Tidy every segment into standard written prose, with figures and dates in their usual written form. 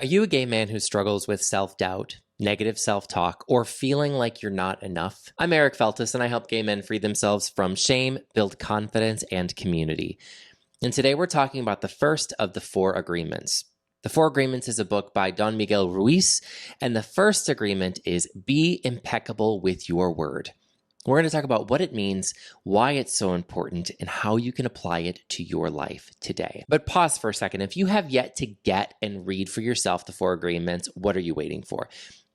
Are you a gay man who struggles with self-doubt, negative self-talk, or feeling like you're not enough? I'm Eric Feltus, and I help gay men free themselves from shame, build confidence, and community. And today we're talking about the first of the 4 agreements. The 4 Agreements is a book by Don Miguel Ruiz, and the first agreement is be impeccable with your word. We're going to talk about what it means, why it's so important, and how you can apply it to your life today. But pause for a second. If you have yet to get and read for yourself the 4 Agreements, what are you waiting for?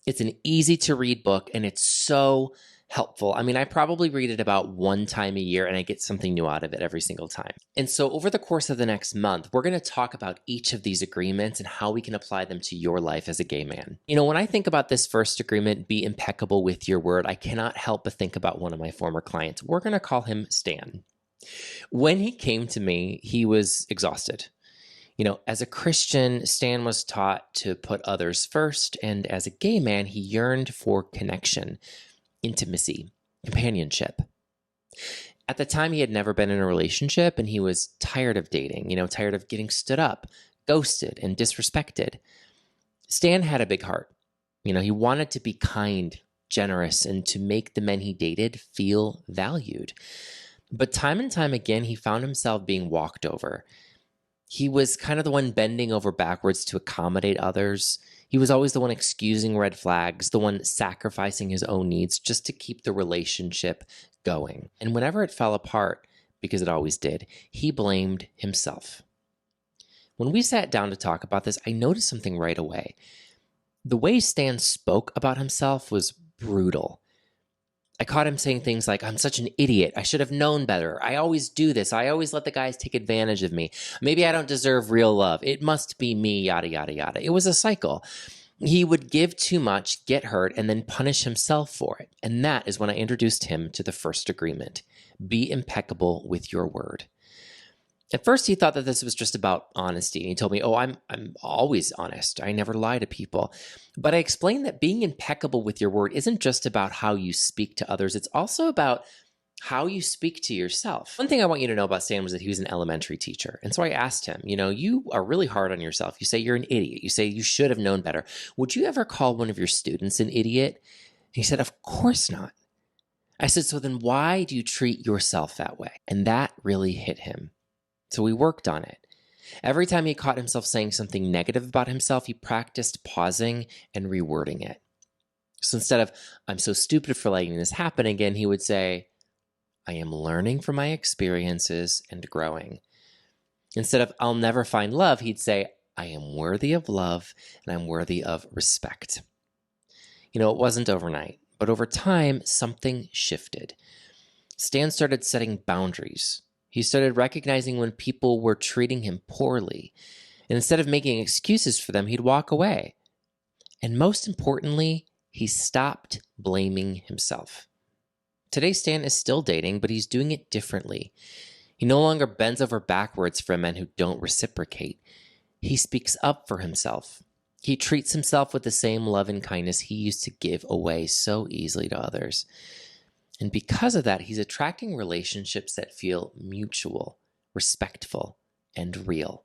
It's an easy to read book, and it's so helpful. I mean, I probably read it about 1 time a year, and I get something new out of it every single time. And so over the course of the next month, we're going to talk about each of these agreements and how we can apply them to your life as a gay man. You know, when I think about this first agreement, be impeccable with your word, I cannot help but think about one of my former clients. We're going to call him Stan. When he came to me, he was exhausted. You know, as a Christian, Stan was taught to put others first, and as a gay man, he yearned for connection, intimacy, companionship. At the time, he had never been in a relationship, and he was tired of dating, tired of getting stood up, ghosted, and disrespected. Stan had a big heart. He wanted to be kind, generous, and to make the men he dated feel valued. But time and time again, he found himself being walked over. He was kind of the one bending over backwards to accommodate others. He was always the one excusing red flags, the one sacrificing his own needs just to keep the relationship going. And whenever it fell apart, because it always did, he blamed himself. When we sat down to talk about this, I noticed something right away. The way Stan spoke about himself was brutal. I caught him saying things like, I'm such an idiot. I should have known better. I always do this. I always let the guys take advantage of me. Maybe I don't deserve real love. It must be me, yada, yada, yada. It was a cycle. He would give too much, get hurt, and then punish himself for it. And that is when I introduced him to the first agreement. Be impeccable with your word. At first, he thought that this was just about honesty. And he told me, I'm always honest. I never lie to people. But I explained that being impeccable with your word isn't just about how you speak to others. It's also about how you speak to yourself. One thing I want you to know about Stan was that he was an elementary teacher. And so I asked him, you are really hard on yourself. You say you're an idiot. You say you should have known better. Would you ever call one of your students an idiot? And he said, of course not. I said, so then why do you treat yourself that way? And that really hit him. So we worked on it. Every time he caught himself saying something negative about himself, he practiced pausing and rewording it. So instead of, I'm so stupid for letting this happen again, he would say, I am learning from my experiences and growing. Instead of, I'll never find love, he'd say, I am worthy of love and I'm worthy of respect. It wasn't overnight, but over time, something shifted. Stan started setting boundaries. He started recognizing when people were treating him poorly. And instead of making excuses for them, he'd walk away. And most importantly, he stopped blaming himself. Today, Stan is still dating, but he's doing it differently. He no longer bends over backwards for men who don't reciprocate. He speaks up for himself. He treats himself with the same love and kindness he used to give away so easily to others. And because of that, he's attracting relationships that feel mutual, respectful, and real.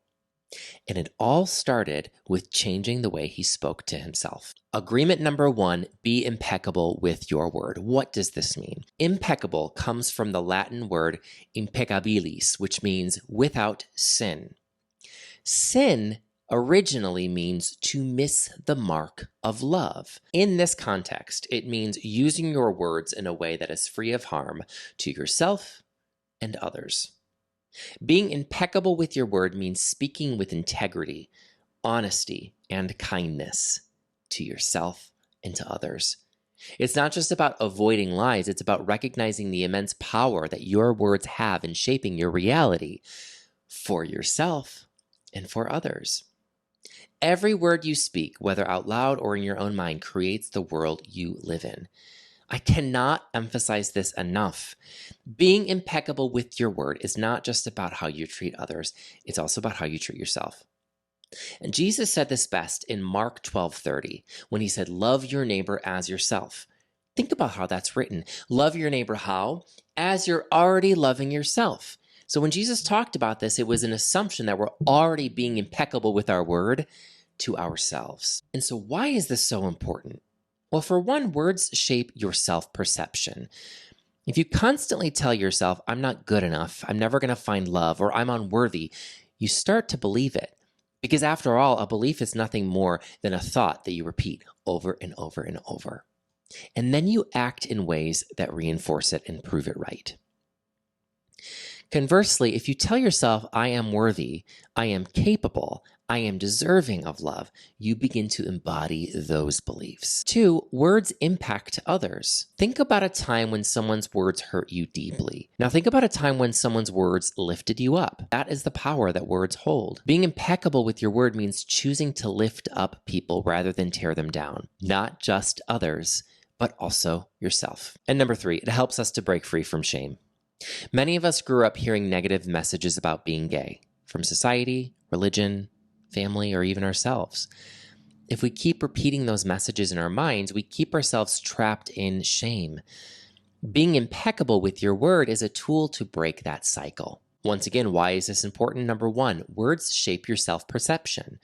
And it all started with changing the way he spoke to himself. Agreement number 1, be impeccable with your word. What does this mean? Impeccable comes from the Latin word impeccabilis, which means without sin. Sin originally means to miss the mark of love. In this context, it means using your words in a way that is free of harm to yourself and others. Being impeccable with your word means speaking with integrity, honesty, and kindness to yourself and to others. It's not just about avoiding lies, it's about recognizing the immense power that your words have in shaping your reality for yourself and for others. Every word you speak, whether out loud or in your own mind, creates the world you live in. I cannot emphasize this enough. Being impeccable with your word is not just about how you treat others, it's also about how you treat yourself. And Jesus said this best in Mark 12:30, when he said, love your neighbor as yourself. Think about how that's written. Love your neighbor how? As you're already loving yourself. So when Jesus talked about this, it was an assumption that we're already being impeccable with our word to ourselves. And so why is this so important? Well, for one, words shape your self-perception. If you constantly tell yourself, I'm not good enough, I'm never going to find love, or I'm unworthy, you start to believe it. Because after all, a belief is nothing more than a thought that you repeat over and over and over. And then you act in ways that reinforce it and prove it right. Conversely, if you tell yourself, I am worthy, I am capable, I am deserving of love, you begin to embody those beliefs. 2, words impact others. Think about a time when someone's words hurt you deeply. Now think about a time when someone's words lifted you up. That is the power that words hold. Being impeccable with your word means choosing to lift up people rather than tear them down. Not just others, but also yourself. And number 3, it helps us to break free from shame. Many of us grew up hearing negative messages about being gay from society, religion, family, or even ourselves. If we keep repeating those messages in our minds, we keep ourselves trapped in shame. Being impeccable with your word is a tool to break that cycle. Once again, why is this important? Number 1, words shape your self-perception.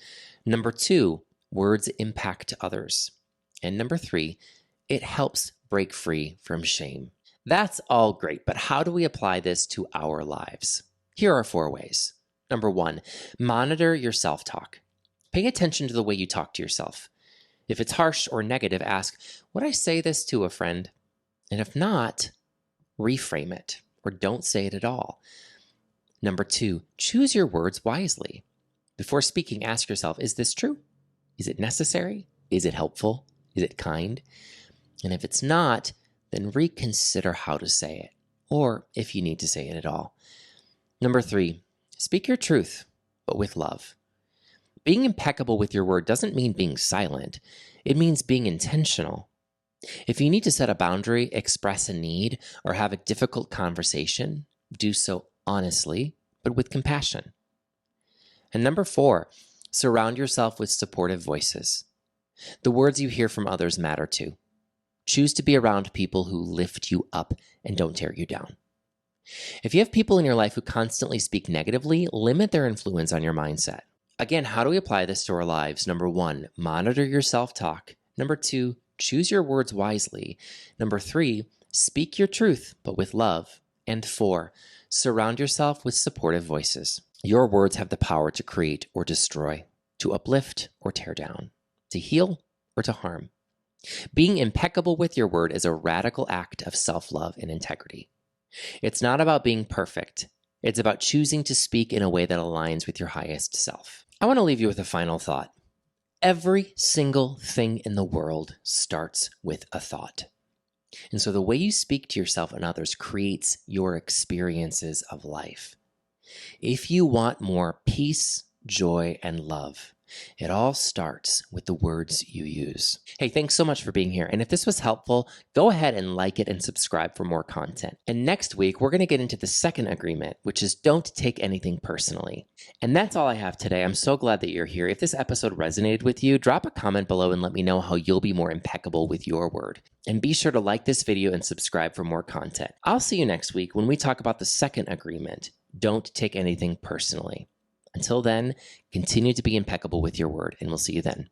Number 2, words impact others. And number 3, it helps break free from shame. That's all great, but how do we apply this to our lives? Here are 4 ways. Number 1, monitor your self-talk. Pay attention to the way you talk to yourself. If it's harsh or negative, ask, would I say this to a friend? And if not, reframe it or don't say it at all. Number 2, choose your words wisely. Before speaking, ask yourself, is this true? Is it necessary? Is it helpful? Is it kind? And if it's not, then reconsider how to say it, or if you need to say it at all. Number 3, speak your truth, but with love. Being impeccable with your word doesn't mean being silent. It means being intentional. If you need to set a boundary, express a need, or have a difficult conversation, do so honestly, but with compassion. And number 4, surround yourself with supportive voices. The words you hear from others matter too. Choose to be around people who lift you up and don't tear you down. If you have people in your life who constantly speak negatively, limit their influence on your mindset. Again, how do we apply this to our lives? Number 1, monitor your self-talk. Number 2, choose your words wisely. Number 3, speak your truth, but with love. And 4, surround yourself with supportive voices. Your words have the power to create or destroy, to uplift or tear down, to heal or to harm. Being impeccable with your word is a radical act of self-love and integrity. It's not about being perfect. It's about choosing to speak in a way that aligns with your highest self. I want to leave you with a final thought. Every single thing in the world starts with a thought. And so the way you speak to yourself and others creates your experiences of life. If you want more peace, joy, and love, it all starts with the words you use. Hey, thanks so much for being here. And if this was helpful, go ahead and like it and subscribe for more content. And next week, we're going to get into the second agreement, which is don't take anything personally. And that's all I have today. I'm so glad that you're here. If this episode resonated with you, drop a comment below and let me know how you'll be more impeccable with your word. And be sure to like this video and subscribe for more content. I'll see you next week when we talk about the second agreement, don't take anything personally. Until then, continue to be impeccable with your word, and we'll see you then.